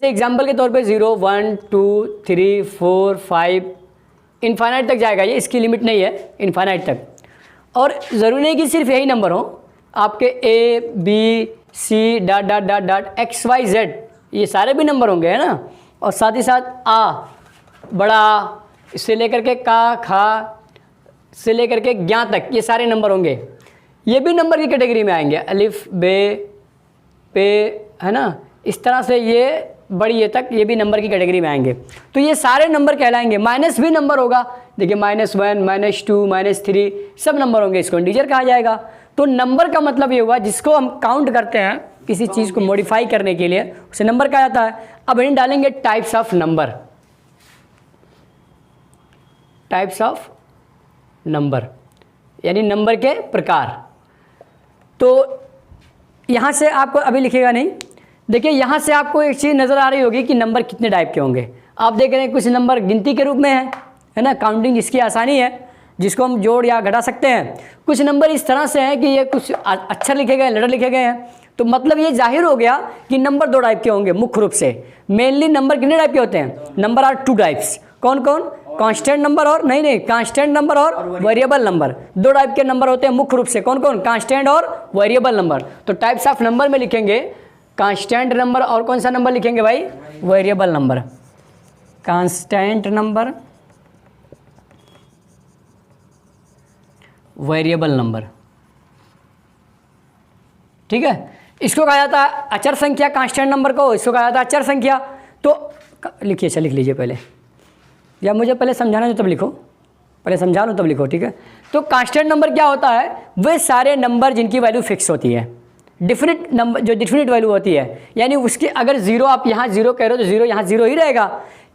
जैसे एग्जाम्पल के तौर पे 0 1 2 3 4 5 इनफाइनाइट तक जाएगा, ये इसकी लिमिट नहीं है, इनफाइनाइट तक। और ज़रूरी नहीं कि सिर्फ यही नंबर हो, आपके A B C dot dot dot dot XYZ ये सारे भी नंबर होंगे, है ना। और साथ ही साथ आ बड़ा से लेकर के का खा से लेकर के ज्ञा तक ये सारे नंबर होंगे, ये भी नंबर की कैटेगरी में आएंगे। अलिफ बे पे, है ना, इस तरह से ये बड़ी ये तक ये भी नंबर की कैटेगरी में आएंगे। तो ये सारे नंबर कहलाएंगे। माइनस भी नंबर होगा, देखिए -1 -2 -3 सब नंबर होंगे, इसको इंटीजर कहा जाएगा। तो नंबर का मतलब ये हुआ जिसको हम काउंट करते हैं, किसी चीज़ को मॉडिफाई करने के लिए उसे नंबर कहा जाता है। अब इन्हें डालेंगे types of number, types of number यानी नंबर के प्रकार। तो यहाँ से आपको अभी लिखेगा नहीं, देखिए यहाँ से आपको एक चीज़ नज़र आ रही होगी कि नंबर कितने टाइप के होंगे। आप देख रहे हैं कुछ नंबर गिनती के रूप में है ना, काउंटिंग जिसकी आसानी है, जिसको हम जोड़ या घटा सकते हैं। कुछ नंबर इस तरह से हैं कि ये कुछ अक्षर लिखे गए, लेटर लिखे गए हैं, तो मतलब ये जाहिर हो गया कि नंबर 2 टाइप के होंगे मुख्य रूप से। मेनली नंबर कितने टाइप के होते हैं? Number are 2 types. कौन कौन? कांस्टेंट नंबर और नहीं कांस्टेंट नंबर और वेरिएबल नंबर, 2 टाइप के नंबर होते हैं मुख्य रूप से। कौन कौन? कांस्टेंट और वेरिएबल नंबर। तो टाइप्स ऑफ नंबर में लिखेंगे कांस्टेंट नंबर और कौन सा नंबर लिखेंगे भाई? Variable number. Constant number, variable number, ठीक है। इसको कहा जाता है अचर संख्या, कांस्टेंट नंबर को इसको कहा जाता है अचर संख्या। तो लिखिए, अच्छा लिख लीजिए पहले, या मुझे पहले समझाना जो तब लिखो, पहले समझा लो तब लिखो, ठीक है। तो कांस्टेंट नंबर क्या होता है? वे सारे नंबर जिनकी वैल्यू फिक्स होती है, डिफिनिट नंबर, जो डिफिनिट वैल्यू होती है, यानी उसकी अगर 0 आप यहाँ 0 कह रहे हो तो 0 यहाँ 0 ही रहेगा।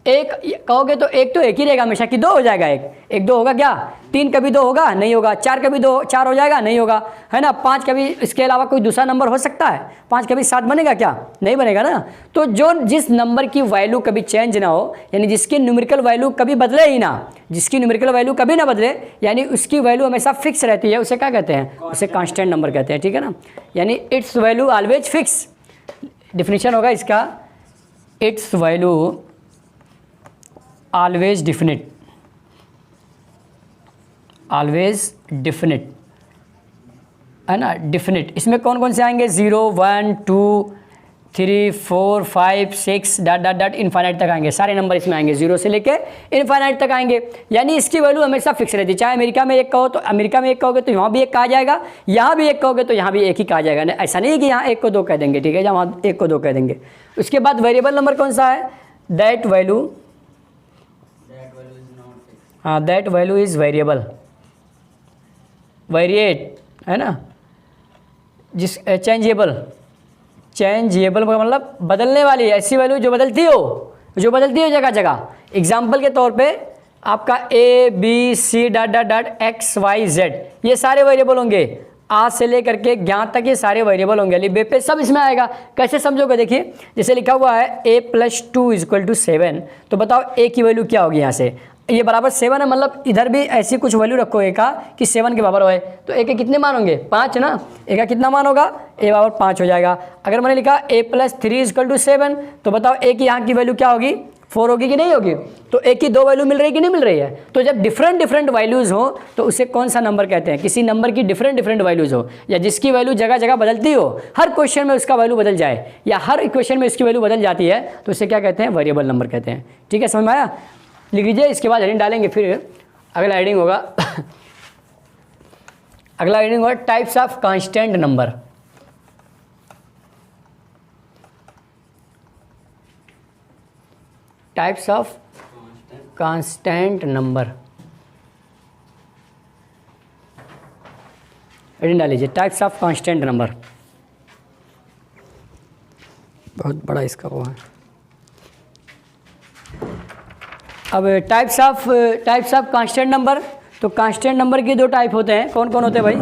1 कहोगे तो 1 तो 1 ही रहेगा हमेशा, कि 2 हो जाएगा, 1 2 होगा क्या? 3 कभी 2 होगा? नहीं होगा। 4 कभी 2 4 हो जाएगा? नहीं होगा, है ना। 5 कभी इसके अलावा कोई दूसरा नंबर हो सकता है? 5 कभी 7 बनेगा क्या? नहीं बनेगा ना। तो जो जिस नंबर की वैल्यू कभी चेंज ना हो, यानी जिसकी न्यूमेरिकल वैल्यू कभी बदले ही ना, जिसकी न्यूमेरिकल वैल्यू कभी ना बदले, यानी उसकी वैल्यू हमेशा फिक्स रहती है, उसे क्या कहते हैं? उसे कांस्टेंट नंबर कहते हैं, ठीक है ना। यानी it's value always fix. Definition होगा इसका, it's value always definite, always definite, है ना, डिफिनिट। इसमें कौन कौन से आएंगे? 0 1 2 3 4 5 6 डॉट डॉट डॉट इनफाइनाइट तक आएंगे। सारे नंबर इसमें आएंगे, 0 से लेके इनफाइनाइट तक आएंगे। यानी इसकी वैल्यू हमेशा फिक्स रहती है। चाहे अमेरिका में 1 कहो तो अमेरिका में 1 कहोगे तो यहाँ भी 1 कहा जाएगा, यहाँ भी 1 कहोगे तो यहाँ भी 1 ही कहा जाएगा। ऐसा नहीं है कि यहाँ 1 को 2 कह देंगे, ठीक है, जहाँ 1 को 2 कह देंगे। उसके बाद वेरिएबल नंबर कौन सा है? दैट वैल्यू, हाँ, that value is variable, variate, है ना, जिस चेंजेबल, चेंजेबल का मतलब बदलने वाली, ऐसी वैल्यू जो बदलती हो, जो बदलती हो जगह जगह। एग्जाम्पल के तौर पे आपका ABC dot dot dot XYZ ये सारे वेरिएबल होंगे, आ से लेकर के ज्ञान तक ये सारे वेरिएबल होंगे। अली बे पे सब इसमें आएगा। कैसे समझोगे? देखिए, जैसे लिखा हुआ है A + 2 = 7, तो बताओ A की वैल्यू क्या होगी? यहाँ से ये बराबर 7 है, मतलब इधर भी ऐसी कुछ वैल्यू रखो A का कि 7 के बराबर होए, तो A के कितने मान होंगे? 5 ना। A का कितना मान होगा? A बराबर 5 हो जाएगा। अगर मैंने लिखा A + 3 = 7, तो बताओ A की यहाँ की वैल्यू क्या होगी? 4 होगी कि नहीं होगी? तो A की 2 वैल्यू मिल रही है कि नहीं मिल रही है? तो जब डिफरेंट वैल्यूज़ हो तो उसे कौन सा नंबर कहते हैं? किसी नंबर की डिफरेंट वैल्यूज़ हो, या जिसकी वैल्यू जगह जगह बदलती हो, हर क्वेश्चन में उसका वैल्यू बदल जाए, या हर इक्वेशन में उसकी वैल्यू बदल जाती है, तो उसे क्या कहते हैं? वेरिएबल नंबर कहते हैं। ठीक है, समझ में आया? लिख लीजिए, इसके बाद हेडिंग डालेंगे, फिर अगला हेडिंग होगा अगला हेडिंग होगा types of constant number. Types of constant number, heading डाल लीजिए, टाइप्स ऑफ कांस्टेंट नंबर। बहुत बड़ा इसका वो है। अब टाइप्स ऑफ कांस्टेंट नंबर, तो कांस्टेंट नंबर के 2 टाइप होते हैं। कौन कौन होते हैं भाई?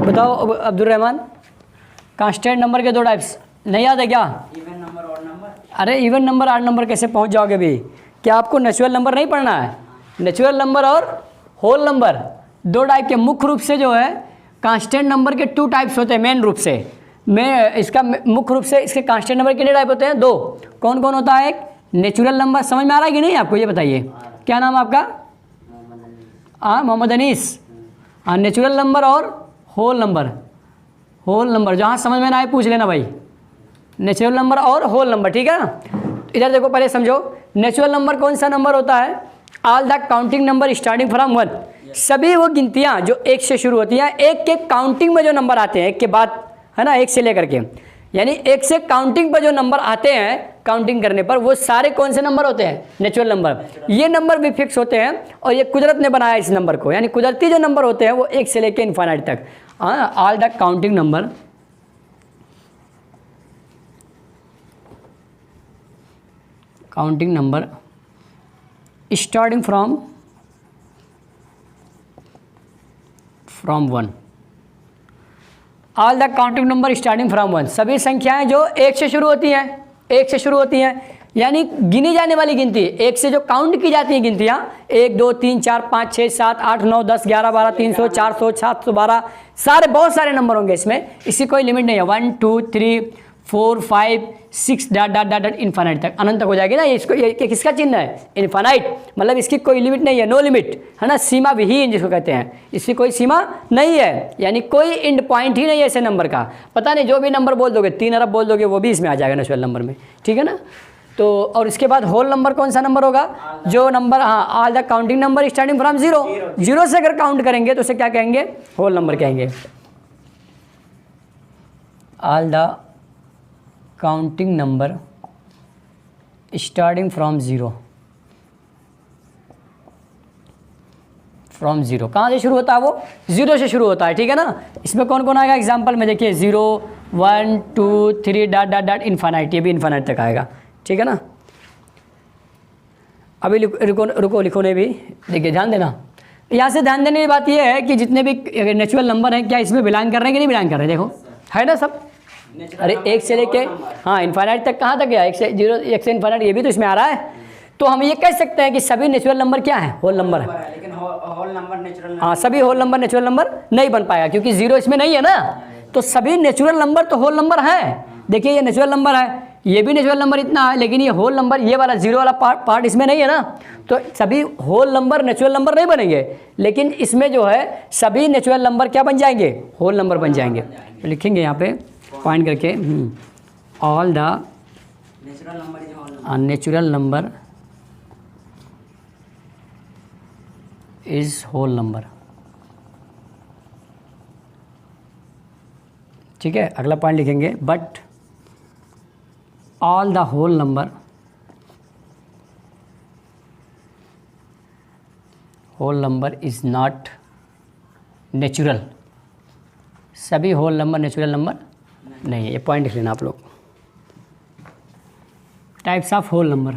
बताओ अब्दुल रहमान। कांस्टेंट नंबर के 2 टाइप्स नहीं याद है क्या? Even number, odd number. अरे इवन नंबर, ऑड नंबर कैसे पहुंच जाओगे भी? क्या आपको नेचुरल नंबर नहीं पढ़ना है? नेचुरल नंबर और होल नंबर 2 टाइप के मुख्य रूप से जो है कांस्टेंट नंबर के 2 टाइप्स होते हैं मेन रूप से। में इसका मुख्य रूप से इसके कांस्टेंट नंबर कितने टाइप होते हैं? 2। कौन कौन होता है? एक नेचुरल नंबर, समझ में आ रहा है कि नहीं आपको? ये बताइए क्या नाम है आपका? मोहम्मद अनीस। हाँ, नेचुरल नंबर और होल नंबर। होल नंबर जहाँ समझ में ना आए पूछ लेना भाई, नेचुरल नंबर और होल नंबर, ठीक है ना। इधर देखो, पहले समझो नेचुरल नंबर कौन सा नंबर होता है? All the counting number starting from 1, सभी वो गिनतियाँ जो 1 से शुरू होती हैं, एक के काउंटिंग में जो नंबर आते हैं, एक के बाद, है ना, 1 से लेकर के, यानी 1 से काउंटिंग पर जो नंबर आते हैं काउंटिंग करने पर, वो सारे कौन से नंबर होते हैं? Natural number. ये नंबर भी फिक्स होते हैं और ये कुदरत ने बनाया इस नंबर को, यानी कुदरती जो नंबर होते हैं वो 1 से लेकर इनफाइनाइट तक। All the counting number starting from 1। All the counting number starting from 1, सभी संख्याएं जो 1 से शुरू होती हैं, 1 से शुरू होती हैं, यानी गिनी जाने वाली गिनती 1 से जो काउंट की जाती हैं गिनतियाँ, 1 2 3 4 5 6 7 8 9 10 11 12 300 400 712, सारे बहुत सारे नंबर होंगे इसमें, इसकी कोई लिमिट नहीं है। 1 2 3 4 5 6 डॉट डॉट डॉट इनफाइनाइट तक, अनंत तक हो जाएगी ना। ये इसको, ये किसका चिन्ह है? इनफाइनाइट, मतलब इसकी कोई लिमिट नहीं है, नो लिमिट, है ना, सीमा विहीन जिसको कहते हैं, इसकी कोई सीमा नहीं है, यानी कोई एंड पॉइंट ही नहीं है ऐसे नंबर का। पता नहीं जो भी नंबर बोल दोगे, 3 अरब बोल दोगे, वो भी इसमें आ जाएगा नेचुरल नंबर में, ठीक है ना। तो और इसके बाद होल नंबर कौन सा नंबर होगा? जो नंबर, हाँ, all the counting number starting from 0, 0 से अगर काउंट करेंगे तो उसे क्या कहेंगे? होल नंबर कहेंगे। All the counting number starting from 0, कहाँ से शुरू होता है? वो 0 से शुरू होता है, ठीक है ना। इसमें कौन कौन आएगा एग्जाम्पल में? देखिए 0 1 2 3 डॉट डॉट डॉट इनफाइनाइट, ये भी इनफाइनाइट तक आएगा, ठीक है ना। अभी रुको लिखो ने भी, देखिए ध्यान देना, यहाँ से ध्यान देने की बात यह है कि जितने भी नेचुरल नंबर हैं, क्या इसमें बिलोंग कर रहे हैं कि नहीं बिलोंग कर रहे हैं? देखो है ना सब, अरे 1 से लेके, हाँ, इनफाइनाइट तक, कहाँ तक गया? 1 से 0, 1 से इनफाइनाइट, ये भी तो इसमें आ रहा है। तो हम ये कह सकते हैं कि सभी नेचुरल नंबर क्या है? होल नंबर है। लेकिन होल नंबर नेचुरल, हाँ, सभी होल नंबर नेचुरल नंबर नहीं बन पाएगा क्योंकि 0 इसमें नहीं है ना। तो सभी नेचुरल नंबर तो होल नंबर है। देखिए ये नेचुरल नंबर है, ये भी नेचुरल नंबर इतना है, लेकिन ये होल नंबर, ये वाला 0 वाला पार्ट इसमें नहीं है ना। तो सभी होल नंबर नेचुरल नंबर नहीं बनेंगे, लेकिन इसमें जो है सभी नेचुरल नंबर क्या बन जाएंगे? होल नंबर बन जाएंगे। लिखेंगे यहाँ पे पॉइंट करके, all the natural number is whole number, ठीक है। अगला पॉइंट लिखेंगे, but all the whole number is not natural, सभी होल नंबर नेचुरल नंबर नहीं है। ये पॉइंट लिख लेना आप लोग। Types of whole number,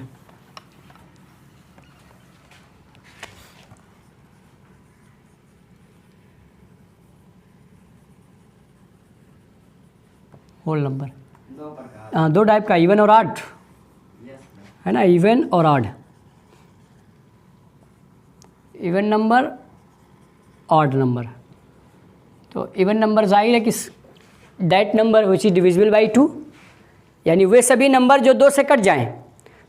whole number 2 प्रकार, 2 टाइप का, इवन और ऑड, है ना, इवन और odd. Even number, odd number. तो इवन नंबर जाहिर है किस, that number which is divisible by 2, यानी वे सभी नंबर जो 2 से कट जाएं।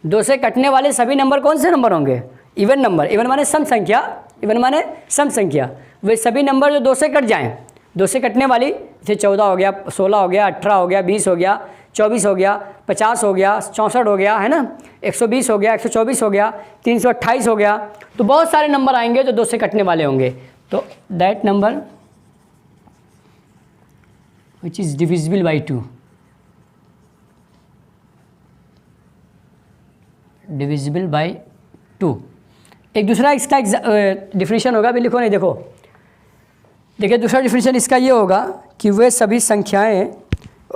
2 से कटने वाले सभी नंबर कौन से नंबर होंगे? Even number. इवन माने सम संख्या, इवन माने सम संख्या। वे सभी नंबर जो 2 से कट जाएं, 2 से कटने वाली, जैसे 14 हो गया, 16 हो गया, 18 हो गया, 20 हो गया, 24 हो गया, 50 हो गया, 64 हो गया, है ना, 120 हो गया, 124 हो गया, 328 हो गया। तो बहुत सारे नंबर आएंगे जो 2 से कटने वाले होंगे। तो that number which is divisible by 2, divisible by 2। एक दूसरा इसका डिफिनेशन होगा, अभी लिखो नहीं, देखो देखिए दूसरा डिफिनेशन इसका ये होगा कि वे सभी संख्याएं,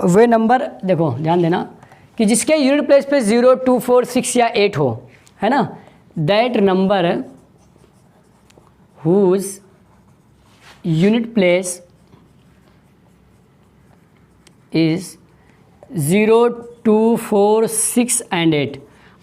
वे नंबर, देखो ध्यान देना, कि जिसके यूनिट प्लेस पे 0 2 4 6 या 8 हो, है ना, that number whose unit place is 0 2 4 6 and 8।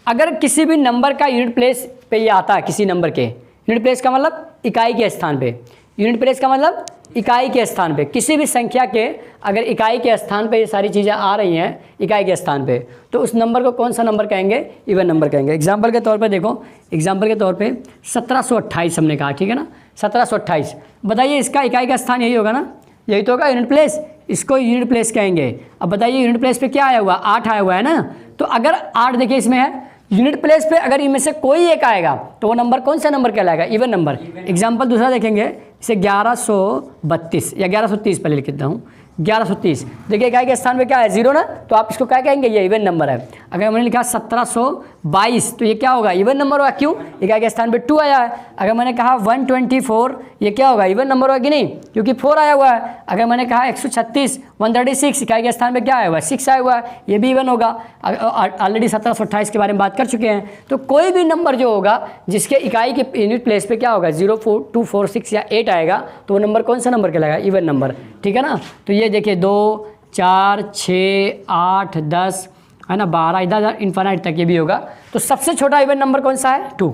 अगर किसी भी नंबर का यूनिट प्लेस पे ये आता है, किसी नंबर के यूनिट प्लेस का मतलब इकाई के स्थान पे, यूनिट प्लेस का मतलब इकाई के स्थान पे, किसी भी संख्या के अगर इकाई के स्थान पे ये सारी चीज़ें आ रही हैं इकाई के स्थान पे, तो उस नंबर को कौन सा नंबर कहेंगे? इवन नंबर कहेंगे। एग्जाम्पल के तौर पे देखो, एग्जाम्पल के तौर पे 1728 हमने कहा, ठीक है ना, 1728। बताइए इसका इकाई का स्थान यही होगा ना, यही तो होगा यूनिट प्लेस, इसको यूनिट प्लेस कहेंगे। अब बताइए यूनिट प्लेस पे क्या आया हुआ? 8 आया हुआ है ना, तो अगर 8 देखिए इसमें है, यूनिट प्लेस पे अगर इनमें से कोई एक आएगा तो वो नंबर कौन सा नंबर कहलाएगा? Even number. एग्जाम्पल दूसरा देखेंगे, इसे 1132 या 1130 पहले लिख देता हूँ, 1130। देखिए इकाई के स्थान पे क्या है? 0 ना, तो आप इसको क्या कहेंगे? ये इवन नंबर है। अगर मैंने लिखा 1722 तो ये क्या होगा? इवन नंबर होगा, क्यों? इकाई के स्थान पे 2 आया है। अगर मैंने कहा 124 ये क्या होगा? इवन नंबर होगा कि नहीं, क्योंकि 4 आया हुआ है। अगर मैंने कहा 136 136 इकाई के स्थान पे क्या आया हुआ है? 6 आया हुआ है, ये भी इवन होगा। ऑलरेडी 1728 के बारे में बात कर चुके हैं। तो कोई भी नंबर जो होगा जिसके इकाई के यूनिट प्लेस पे क्या होगा? 0 4 2 4 6 या 8 आएगा तो वो नंबर कौन सा नंबर कहलाएगा? इवन नंबर, ठीक है ना। तो ये देखिए 2 4 6 8 10 है ना, 12 इधर इन्फानाइट तक ये भी होगा। तो सबसे छोटा इवन नंबर कौन सा है? 2।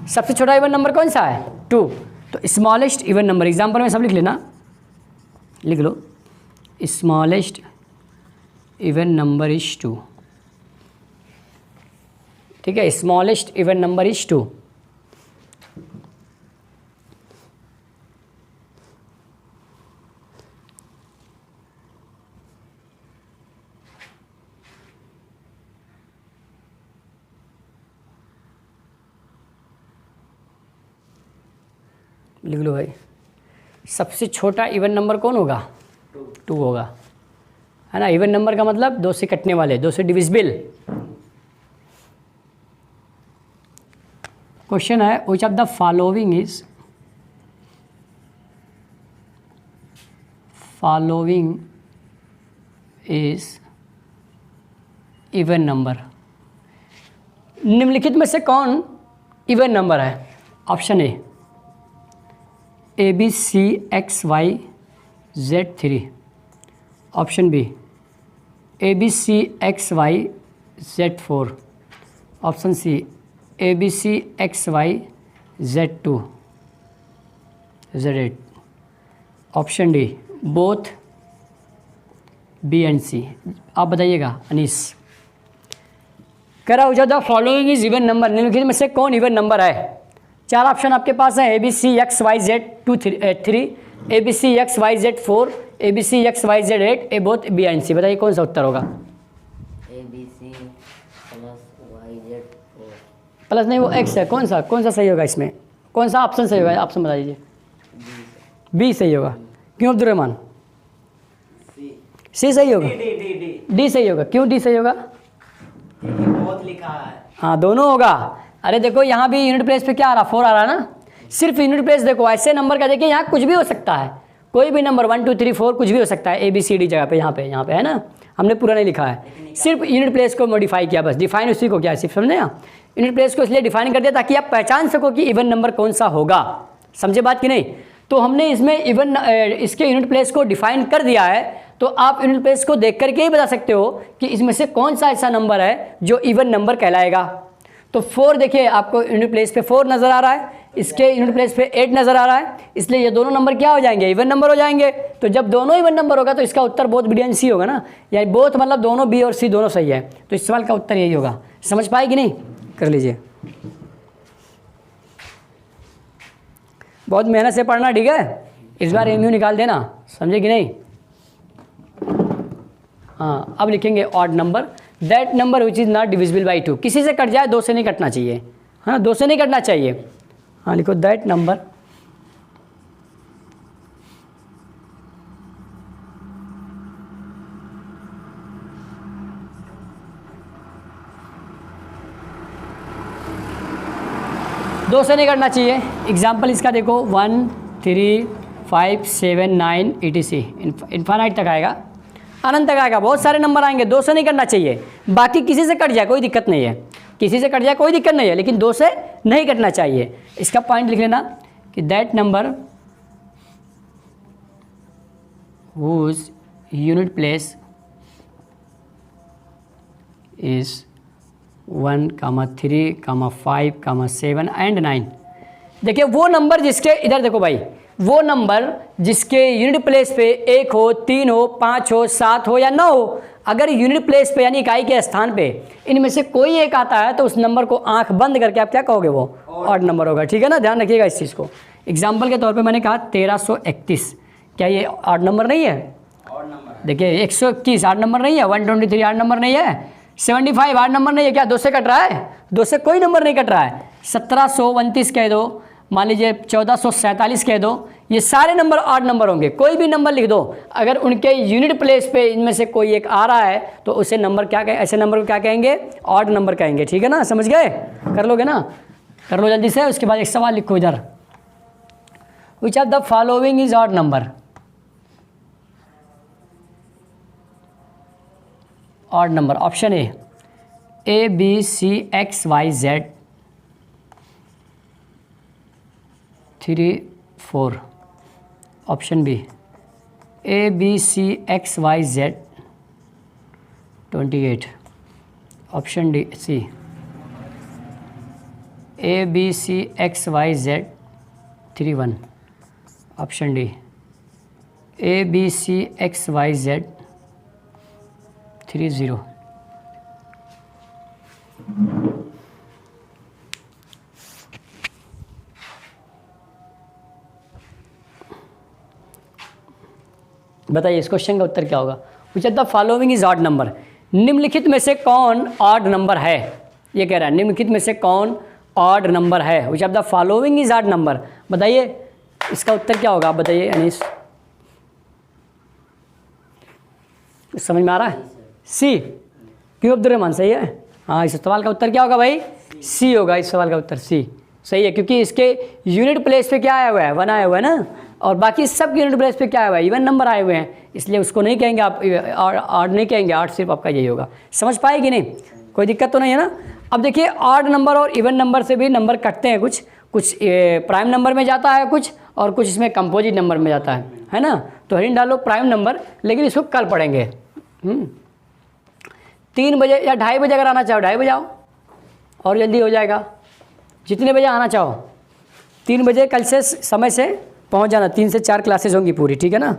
सबसे छोटा इवन नंबर कौन सा है? 2। तो स्मॉलेस्ट इवन नंबर, एग्जाम्पल में सब लिख लेना, लिख लो, स्मॉलेस्ट इवन नंबर इज 2, ठीक है, स्मॉलेस्ट इवन नंबर इज 2। लिख लो भाई, सबसे छोटा इवन नंबर कौन होगा? 2 होगा, है ना। इवन नंबर का मतलब 2 से कटने वाले, 2 से डिविजिबल। क्वेश्चन है, which of the following is even number? निम्नलिखित में से कौन इवन नंबर है? Option A B C X Y Z 3, option B A B C X Y Z 4, option C A B C X Y Z 2 Z 8, option D both B and C. आप बताइएगा अनीस। कह रहा हो the following is even number, निम्नलिखित में से कौन even number है? 4 ऑप्शन आपके पास है, A B C X Y Z 2 3, A B C X Y Z 4, A B C X Y Z 8, A both B and C. बताइए कौन सा उत्तर होगा? A B C plus Y Z 4। Plus नहीं, वो एक्स है। कौन सा सही होगा इसमें? कौन सा ऑप्शन सही होगा? ऑप्शन बता दीजिए। बी सही होगा। क्यों अब्दुर्रहमान? सी सही होगा। डी सही होगा। क्यों डी सही होगा? बहुत लिखा है। हाँ दोनों होगा। अरे देखो यहाँ भी यूनिट प्लेस पे क्या आ रहा? 4 आ रहा ना। सिर्फ यूनिट प्लेस देखो, ऐसे नंबर का देखिए यहाँ कुछ भी हो सकता है, कोई भी नंबर 1 2 3 4 कुछ भी हो सकता है, ए बी सी डी जगह पे यहाँ पे है ना। हमने पूरा नहीं लिखा है, सिर्फ यूनिट प्लेस को मॉडिफाई किया, बस डिफाइन उसी को किया, सिर्फ समझे ना। यूनिट प्लेस को इसलिए डिफाइन कर दिया ताकि आप पहचान सको कि इवन नंबर कौन सा होगा। समझे बात कि नहीं? तो हमने इसमें इवन इसके यूनिट प्लेस को डिफाइन कर दिया है, तो आप यूनिट प्लेस को देख करके ही बता सकते हो कि इसमें से कौन सा ऐसा नंबर है जो इवन नंबर कहलाएगा। तो 4 देखिए आपको यूनिट प्लेस पे 4 नज़र आ रहा है, इसके यूनिट प्लेस पे 8 नज़र आ रहा है, इसलिए ये दोनों नंबर क्या हो जाएंगे? इवन नंबर हो जाएंगे। तो जब दोनों इवन नंबर होगा तो इसका उत्तर बोथ बी एंड सी होगा ना, यानी बोथ मतलब दोनों बी और सी दोनों सही है। तो इस सवाल का उत्तर यही होगा। समझ पाए कि नहीं? कर लीजिए, बहुत मेहनत से पढ़ना, ठीक है। इस बार एमयू निकाल देना, समझे कि नहीं? हाँ अब लिखेंगे odd number, that number which is not divisible by 2। किसी से कट जाए, 2 से नहीं कटना चाहिए, है ना, 2 से नहीं कटना चाहिए। हाँ लिखो दैट नंबर दो से नहीं करना चाहिए। एग्जाम्पल इसका देखो 1 3 5 7 9 etc इन्फानाइट तक आएगा, अनंत तक आएगा, बहुत सारे नंबर आएंगे। 2 से नहीं करना चाहिए। बाकी किसी से कट जाए कोई दिक्कत नहीं है, किसी से कट जाए कोई दिक्कत नहीं है, लेकिन 2 से नहीं कटना चाहिए। इसका पॉइंट लिख लेना कि that number whose unit place is 1, 3, 5, 7 and 9। देखिए वो नंबर जिसके, इधर देखो भाई, वो नंबर जिसके यूनिट प्लेस पे 1 हो, 3 हो, 5 हो, 7 हो या 9 हो, अगर यूनिट प्लेस पे यानी इकाई के स्थान पे इनमें से कोई एक आता है तो उस नंबर को आंख बंद करके आप क्या कहोगे, वो ऑड नंबर होगा। ठीक है ना, ध्यान रखिएगा इस चीज़ को। एग्जाम्पल के तौर पे मैंने कहा 1331, क्या ये ऑड नंबर नहीं है? और नंबर देखिए 121 आठ नंबर नहीं है, 123 आठ नंबर नहीं है, 75 आठ नंबर नहीं है, क्या 2 से कट रहा है? 2 से कोई नंबर नहीं कट रहा है। 1729 कह दो, मान लीजिए 1447 कह दो, ये सारे नंबर आठ नंबर होंगे। कोई भी नंबर लिख दो, अगर उनके यूनिट प्लेस पे इनमें से कोई एक आ रहा है तो उसे नंबर क्या कहें, ऐसे नंबर को क्या कहेंगे? ऑड नंबर कहेंगे। ठीक है ना, समझ गए? कर लोगे ना, कर लो जल्दी से। उसके बाद एक सवाल लिखो इधर, which of the following is odd number? Odd number option A B C X Y Z 3 4, option B A B C X Y Z 28, option D C A B C X Y Z 31, option D A B C X Y Z 30। बताइए इस question का उत्तर क्या होगा? Which of the following is odd number? निम्नलिखित में से कौन ऑड नंबर है? ये कह रहा है निम्नलिखित में से कौन ऑड नंबर है? विच of the following is odd number? बताइए इसका उत्तर क्या होगा, आप बताइए अनीस, समझ में आ रहा है? सी। क्यों अब्दुलरहमान? सही है। हाँ, इस सवाल का उत्तर क्या होगा भाई? सी होगा। इस सवाल का उत्तर सी सही है, क्योंकि इसके यूनिट प्लेस पे क्या आया हुआ है? 1 आया हुआ है ना, और बाकी सब यूनिट प्लेस पे क्या आया हुआ है? इवन नंबर आए हुए हैं, इसलिए उसको नहीं कहेंगे आप, ऑड नहीं कहेंगे, ऑड सिर्फ आपका यही होगा। समझ पाएगी नहीं? कोई दिक्कत तो नहीं है ना? अब देखिए ऑड नंबर और इवन नंबर से भी नंबर कटते हैं, कुछ कुछ प्राइम नंबर में जाता है कुछ, और कुछ इसमें कंपोजिट नंबर में जाता है ना। तो हरिन डालो प्राइम नंबर, लेकिन इसको कल पढ़ेंगे। 3 बजे या 2:30 बजे अगर आना चाहो 2:30 बजे आओ, और जल्दी हो जाएगा। जितने बजे आना चाहो 3 बजे कल से समय से पहुंच जाना। 3 से 4 क्लासेस होंगी पूरी, ठीक है ना?